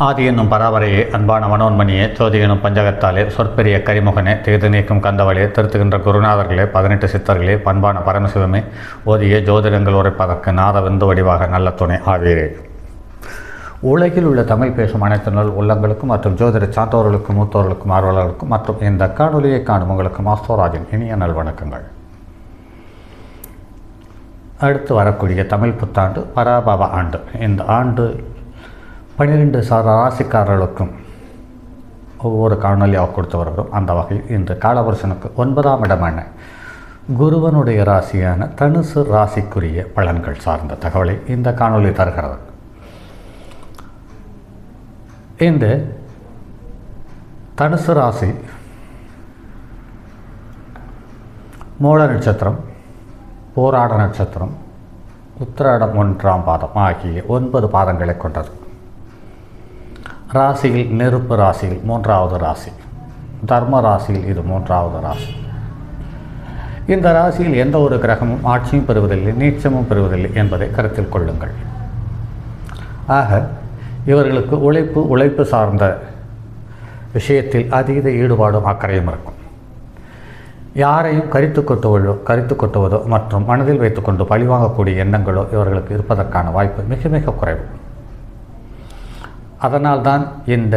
ஆதி என்னும் பராபரையே, அன்பான மனோன்மணியே, ஜோதி எனும் பஞ்சகத்தாலே, சொற்பெரிய கரிமுகனே, தேது நீக்கும் கந்தவளே, திருத்துகின்ற குருநாதர்களே, 18 சித்தர்களே, பண்பான பரமசிவமே, ஓதிய ஜோதிடங்கள் உரைப்பதற்கு நாத விந்து வடிவாக நல்ல துணை ஆவீரே. உலகில் உள்ள தமிழ் பேசும் அனைத்து நல் உள்ளங்களுக்கும் மற்றும் ஜோதிட சான்றோர்களுக்கும் மூத்தோர்களுக்கும் ஆர்வலர்களுக்கும் மற்றும் இந்த காணொலியை காணும் உங்களுக்கு மாஸ்டோராஜின் இனிய நல்வணக்கங்கள். அடுத்து வரக்கூடிய தமிழ் புத்தாண்டு பராபவ ஆண்டு. இந்த ஆண்டு 12 ராசிக்காரர்களுக்கும் ஒவ்வொரு காணொலியாக கொடுத்து வருகிறோம். அந்த வகையில் இன்று காலபுருஷனுக்கு 9ஆம் இடமான குருவனுடைய ராசியான தனுசு ராசிக்குரிய பலன்கள் சார்ந்த தகவலை இந்த காணொலி தருகிறது. இந்த தனுசு ராசி மூல நட்சத்திரம், போராட நட்சத்திரம், உத்திராடம் 1ஆம் பாதம் ஆகிய 9 பாதங்களை கொண்டது. ராசியில் நெருப்பு ராசியில் 3வது ராசி, தர்ம ராசியில் இது 3வது ராசி. இந்த ராசியில் எந்த ஒரு கிரகமும் ஆட்சியும் பெறுவதில்லை, நீச்சமும் பெறுவதில்லை என்பதை கருத்தில் கொள்ளுங்கள். ஆக இவர்களுக்கு உழைப்பு சார்ந்த விஷயத்தில் அதீத ஈடுபாடும் அக்கறையும் இருக்கும். யாரையும் கரித்து கொட்டுவதோ மற்றும் மனதில் வைத்துக்கொண்டு பழிவாங்கக்கூடிய எண்ணங்களோ இவர்களுக்கு இருப்பதற்கான வாய்ப்பு மிக மிக குறைவு. அதனால்தான் இந்த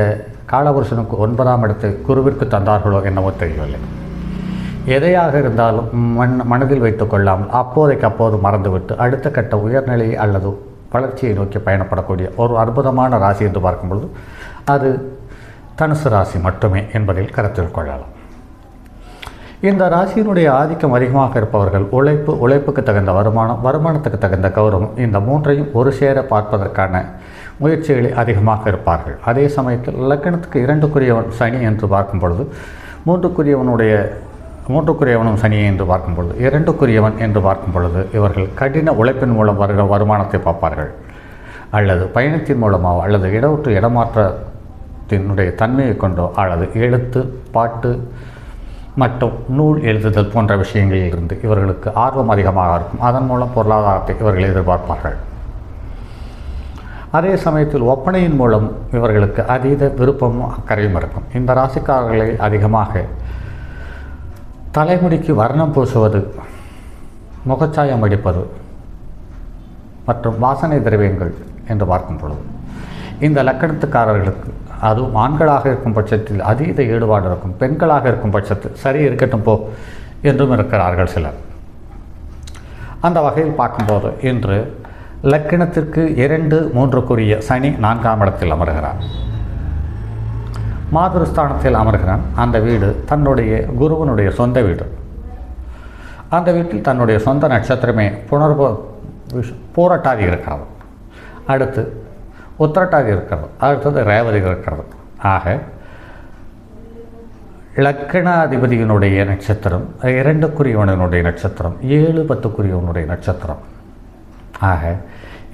காலபுருஷனுக்கு 9ஆம் இடத்தை குருவிற்கு தந்தார்களோ என்னவோ தெரியவில்லை. எதையாக இருந்தாலும் மனதில் வைத்து கொள்ளாமல் அப்போது மறந்துவிட்டு அடுத்த கட்ட உயர்நிலையை அல்லது வளர்ச்சியை நோக்கி பயணப்படக்கூடிய ஒரு அற்புதமான ராசி என்று பார்க்கும்பொழுது அது தனுசு ராசி மட்டுமே என்பதில் கருத்தில் கொள்ளலாம். இந்த ராசியினுடைய ஆதிக்கம் அதிகமாக இருப்பவர்கள் உழைப்புக்கு தகுந்த வருமானத்துக்கு தகுந்த கௌரவம், இந்த மூன்றையும் ஒரு சேர பார்ப்பதற்கான முயற்சிகளில் அதிகமாக இருப்பார்கள். அதே சமயத்தில் லக்கணத்துக்கு 2க்குரியவன் சனி என்று பார்க்கும் பொழுது, மூன்றுக்குரியவனும் சனியை என்று பார்க்கும் பொழுது, 2க்குரியவன் என்று பார்க்கும் பொழுது இவர்கள் கடின உழைப்பின் மூலம் வருமானத்தை பார்ப்பார்கள். அல்லது பயணத்தின் மூலமாக அல்லது இடவுற்று இடமாற்றத்தினுடைய தன்மையை கொண்டோ அல்லது எழுத்து, பாட்டு மற்றும் நூல் எழுதுதல் போன்ற விஷயங்களில் இருந்து இவர்களுக்கு ஆர்வம் அதிகமாக இருக்கும். அதன் மூலம் பொருளாதாரத்தை இவர்கள் எதிர்பார்ப்பார்கள். அதே சமயத்தில் ஒப்பனையின் மூலம் இவர்களுக்கு அதீத விருப்பமும் அக்கறையும் இருக்கும். இந்த ராசிக்காரர்களை அதிகமாக தலைமுடிக்கு வர்ணம் பூசுவது, முகச்சாயம் அடிப்பது மற்றும் வாசனை திரவியங்கள் என்று பார்க்கும் பொழுது இந்த லக்கணத்துக்காரர்களுக்கு, அதுவும் ஆண்களாக இருக்கும் பட்சத்தில் அதீத ஈடுபாடு இருக்கும். பெண்களாக இருக்கும் பட்சத்தில் சரி இருக்கட்டும் போ என்றும் இருக்கிறார்கள் சிலர். அந்த வகையில் பார்க்கும்போது இன்று லக்கணத்திற்கு 2, 3க்குரிய சனி 4ஆம் இடத்தில் அமர்கிறார். மாதுருஸ்தானத்தில் அமர்கிறான். அந்த வீடு தன்னுடைய குருவனுடைய சொந்த வீடு. அந்த வீட்டில் தன்னுடைய சொந்த நட்சத்திரமே பூரட்டாதி இருக்கிறது, அடுத்து உத்திரட்டாதி இருக்கிறது, அடுத்தது ரேவதி இருக்கிறது. ஆக லக்கணாதிபதியினுடைய நட்சத்திரம் 2க்குரியவனுடைய நட்சத்திரம் 7, 10க்குரியவனுடைய நட்சத்திரம். ஆக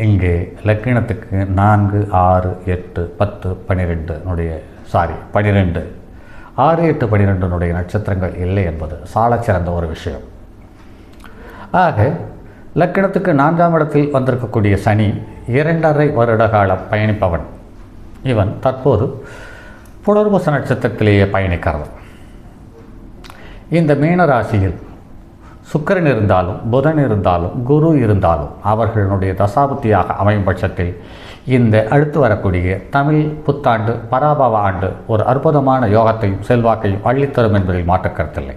இங்கே லக்கணத்துக்கு 4, 6, 8, 10, 12 6, 8, 12 நட்சத்திரங்கள் இல்லை என்பது சாலச்சிறந்த ஒரு விஷயம். ஆக லக்கணத்துக்கு 4ஆம் இடத்தில் வந்திருக்கக்கூடிய சனி 2.5 வருட காலம் பயணிப்பவன். இவன் தற்போது புனர்பூச நட்சத்திரத்திலேயே பயணிக்கிறது. இந்த மீன ராசியில் சுக்கிரன் இருந்தாலும் புதன் இருந்தாலும் குரு இருந்தாலும் அவர்களுடைய தசாபுத்தியாக அமையும் பட்சத்தில் இந்த அடுத்து வரக்கூடிய தமிழ் புத்தாண்டு பராபவ ஆண்டு ஒரு அற்புதமான யோகத்தையும் செல்வாக்கையும் அள்ளித்தரும் என்பதில் மாற்றுக்கருத்தில்லை.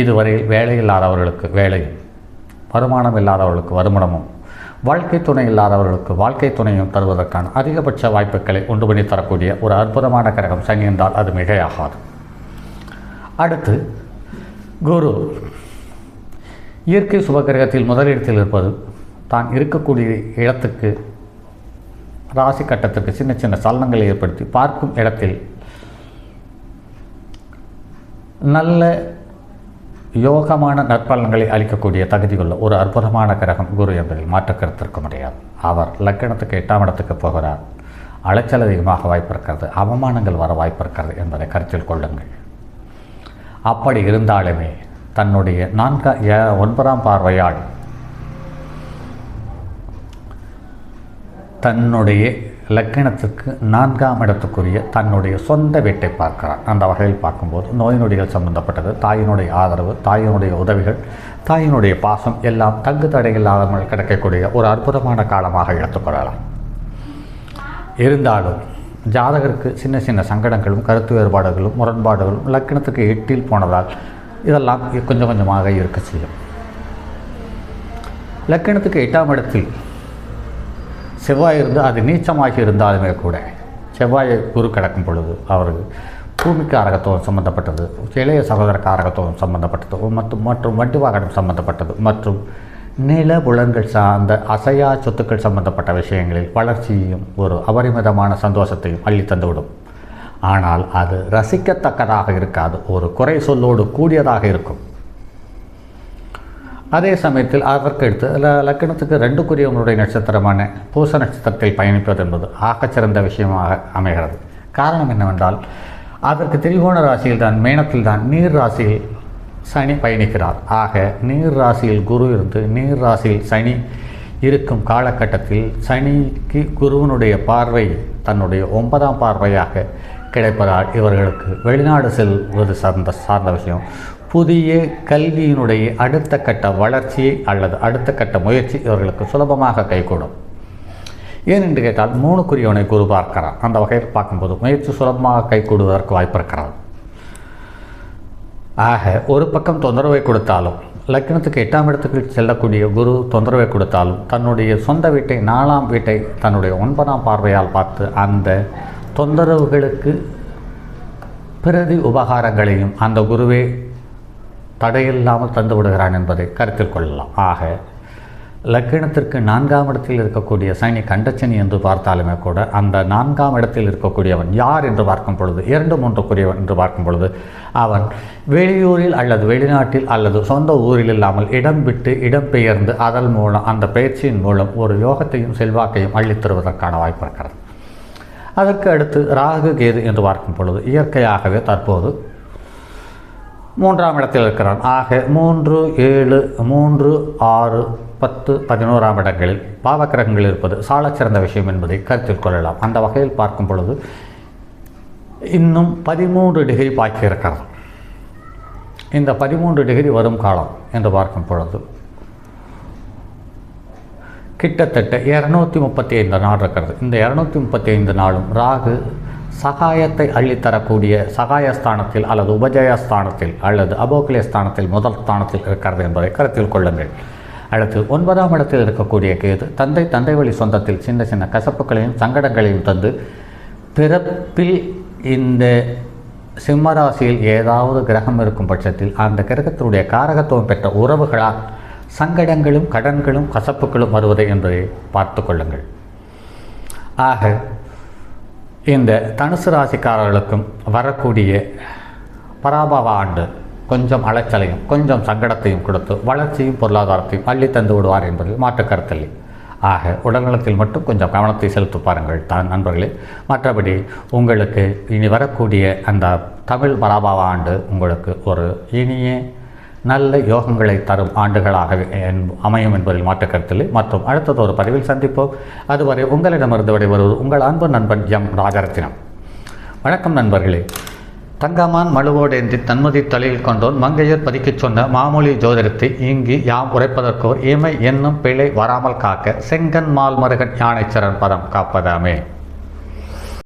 இதுவரையில் வேலை இல்லாதவர்களுக்கு வேலையும், வருமானம் இல்லாதவர்களுக்கு வருமானமும், வாழ்க்கை துணை இல்லாதவர்களுக்கு வாழ்க்கை துணையும் தருவதற்கான அதிகபட்ச வாய்ப்புகளை உண்டு பண்ணி தரக்கூடிய ஒரு அற்புதமான கிரகம் சனி என்றால் அது மிகையாகாது. அடுத்து குரு இயற்கை சுபகிரகத்தில் முதலிடத்தில் இருப்பது தான் இருக்கக்கூடிய இடத்துக்கு ராசி கட்டத்திற்கு சின்ன சின்ன சலனங்களை ஏற்படுத்தி பார்க்கும் இடத்தில் நல்ல யோகமான நற்பலன்களை அளிக்கக்கூடிய தகுதியுள்ள ஒரு அற்புதமான கிரகம் குரு என்பதில் மாற்றுக்கருத்திருக்க முடியாது. அவர் லக்கணத்துக்கு 8ஆம் இடத்துக்கு போகிறார். அலைச்சல் அதிகமாக வாய்ப்பு இருக்கிறது, அவமானங்கள் வர வாய்ப்பு இருக்கிறது என்பதை கருத்தில் கொள்ளுங்கள். அப்படி இருந்தாலுமே தன்னுடைய 9ஆம் பார்வையால் தன்னுடைய லக்கினத்துக்கு 4ஆம் இடத்துக்குரிய தன்னுடைய சொந்த வீட்டை பார்க்கிறார். அந்த வகையில் பார்க்கும்போது நோய் நொடிகள் சம்பந்தப்பட்டது, தாயினுடைய ஆதரவு, தாயினுடைய உதவிகள், தாயினுடைய பாசம் எல்லாம் தங்கு தடையில்லாமல் கிடைக்கக்கூடிய ஒரு அற்புதமான காலமாக எடுத்துக்கொள்ளலாம். இருந்தாலும் ஜாதகருக்கு சின்ன சின்ன சங்கடங்களும் கருத்து வேறுபாடுகளும் முரண்பாடுகளும் லக்கினத்துக்கு 8இல் போனதால் இதெல்லாம் கொஞ்சம் கொஞ்சமாக இருக்க செய்யும். லக்கினத்துக்கு 8ஆம் இடத்தில் செவ்வாய் இருந்து அது நீச்சமாகி இருந்தாலுமே கூட செவ்வாயை குரு கிடக்கும் பொழுது அவருக்கு பூமி காரகத்துவம் சம்பந்தப்பட்டது, இளைய சகோதர காரகத்துவம் சம்பந்தப்பட்டது மற்றும் வண்டி வாகனம் சம்பந்தப்பட்டது மற்றும் நில புலன்கள் சார்ந்த அசையா சொத்துக்கள் சம்பந்தப்பட்ட விஷயங்களில் வளர்ச்சியையும் ஒரு அபரிமிதமான சந்தோஷத்தையும் அள்ளி தந்துவிடும். ஆனால் அது ரசிக்கத்தக்கதாக இருக்காது, ஒரு குறை சொல்லோடு கூடியதாக இருக்கும். அதே சமயத்தில் அதற்கு எடுத்து லக்கினத்துக்கு 2க்குரியவனுடைய நட்சத்திரமான பூச நட்சத்திரத்தில் பயணிப்பது என்பது ஆகச்சிறந்த விஷயமாக அமைகிறது. காரணம் என்னவென்றால் அதற்கு திரிகோண ராசியில் தான், மேனத்தில் தான், நீர் ராசியில் சனி பயணிக்கிறார். ஆக நீர் ராசியில் குரு இருந்து நீர் ராசியில் சனி இருக்கும் காலகட்டத்தில் சனிக்கு குருவனுடைய பார்வை தன்னுடைய 9ஆம் பார்வையாக கிடைப்பதால் இவர்களுக்கு வெளிநாடு செல்வது சார்ந்த விஷயம், புதிய கல்வியினுடைய அடுத்த கட்ட வளர்ச்சியை அல்லது அடுத்த கட்ட முயற்சி இவர்களுக்கு சுலபமாக கைகூடும். ஏனென்று கேட்டால் 3க்குரியவனை குரு பார்க்கிறார். அந்த வகையில் பார்க்கும்போது முயற்சி சுலபமாக கைகூடுவதற்கு வாய்ப்பு இருக்கிறது. ஆக ஒரு பக்கம் தொந்தரவை கொடுத்தாலும் லக்கினத்துக்கு 8ஆம் இடத்துக்கு செல்லக்கூடிய குரு தொந்தரவை கொடுத்தாலும் தன்னுடைய சொந்த வீட்டை 4ஆம் வீட்டை தன்னுடைய 9ஆம் பார்வையால் பார்த்து அந்த தொந்தரவுகளுக்கு பிரதி உபகாரங்களையும் அந்த குருவே தடையில்லாமல் தந்து விடுகிறான் என்பதை கருத்தில் கொள்ளலாம். ஆக லக்கினத்திற்கு 4ஆம் இடத்தில் இருக்கக்கூடிய சனி கண்டச்சனி என்று பார்த்தாலுமே கூட அந்த 4ஆம் இடத்தில் இருக்கக்கூடியவன் யார் என்று பார்க்கும் பொழுது 2, 3க்குரியவன் என்று பார்க்கும் பொழுது அவன் வெளியூரில் அல்லது வெளிநாட்டில் அல்லது சொந்த ஊரில் இல்லாமல் இடம் விட்டு இடம்பெயர்ந்து அதன் மூலம் அந்த பயிற்சியின் மூலம் ஒரு யோகத்தையும் செல்வாக்கையும் அள்ளித்தருவதற்கான வாய்ப்பு இருக்கிறது. அதற்கு அடுத்து ராகு கேது என்று பார்க்கும் பொழுது இயற்கையாகவே தற்போது 3ஆம் இடத்தில் இருக்கிறான். ஆக 3, 7, 3, 6, 10, 11ஆம் இடங்களில் பாவக்கிரகங்கள் இருப்பது சாலச்சிறந்த விஷயம் என்பதை கருத்தில் கொள்ளலாம். அந்த வகையில் பார்க்கும் பொழுது இன்னும் 13 டிகிரி பாக்கி இருக்கிறது. இந்த 13 டிகிரி வரும் காலம் என்று பார்க்கும் பொழுது கிட்டத்தட்ட 235 நாள் இருக்கிறது. இந்த 235 நாளும் ராகு சகாயத்தை அள்ளித்தரக்கூடிய சகாயஸ்தானத்தில் அல்லது உபஜயஸ்தானத்தில் அல்லது அபோகலியஸ்தானத்தில் முதல் ஸ்தானத்தில் இருக்கிறது என்பதை கருத்தில் கொள்ளுங்கள். அடுத்து 9ஆம் இடத்தில் இருக்கக்கூடிய கேது தந்தை வழி சொந்தத்தில் சின்ன சின்ன கசப்புகளையும் சங்கடங்களையும் தந்து பிறப்பில் இந்த சிம்மராசியில் ஏதாவது கிரகம் இருக்கும் பட்சத்தில் அந்த கிரகத்தினுடைய காரகத்துவம் பெற்ற உறவுகளால் சங்கடங்களும் கடன்களும் கசப்புகளும் வருவதை என்பதை பார்த்து கொள்ளுங்கள். ஆக இந்த தனுசு ராசிக்காரர்களுக்கும் வரக்கூடிய பராபவ ஆண்டு கொஞ்சம் அலைச்சலையும் கொஞ்சம் சங்கடத்தையும் கொடுத்து வளர்ச்சியும் பொருளாதாரத்தையும் அள்ளி தந்து விடுவார் என்பதில் மாற்று கருத்தில்லை. ஆக உடல்நலத்தில் மட்டும் கொஞ்சம் கவனத்தை செலுத்தி பாருங்கள் தான் நண்பர்களே. மற்றபடி உங்களுக்கு இனி வரக்கூடிய அந்த தமிழ் பராபவ ஆண்டு உங்களுக்கு ஒரு இனிய நல்ல யோகங்களை தரும் ஆண்டுகளாக அமையும் என்பதில் மாற்று கருத்தில்லை. மற்றும் அடுத்தது ஒரு பதிவில் சந்திப்போம். அதுவரை உங்களிடமிருந்து விடைபெறுவது உங்கள் அன்பு நண்பன் எம் ராஜரத்தினம். வணக்கம் நண்பர்களே. தங்கமான் மழுவோடேந்தி தன்மதி தலையில் கொண்டோன் மங்கையர் பதிக்கச் சொன்ன மாமொழி ஜோதிடத்தை இங்கு யாம் உரைப்பதற்கோர் இமை என்னும் பிழை வராமல் காக்க செங்கன் மால் மருகன் யானைச்சரன் பதம் காப்பதாமே.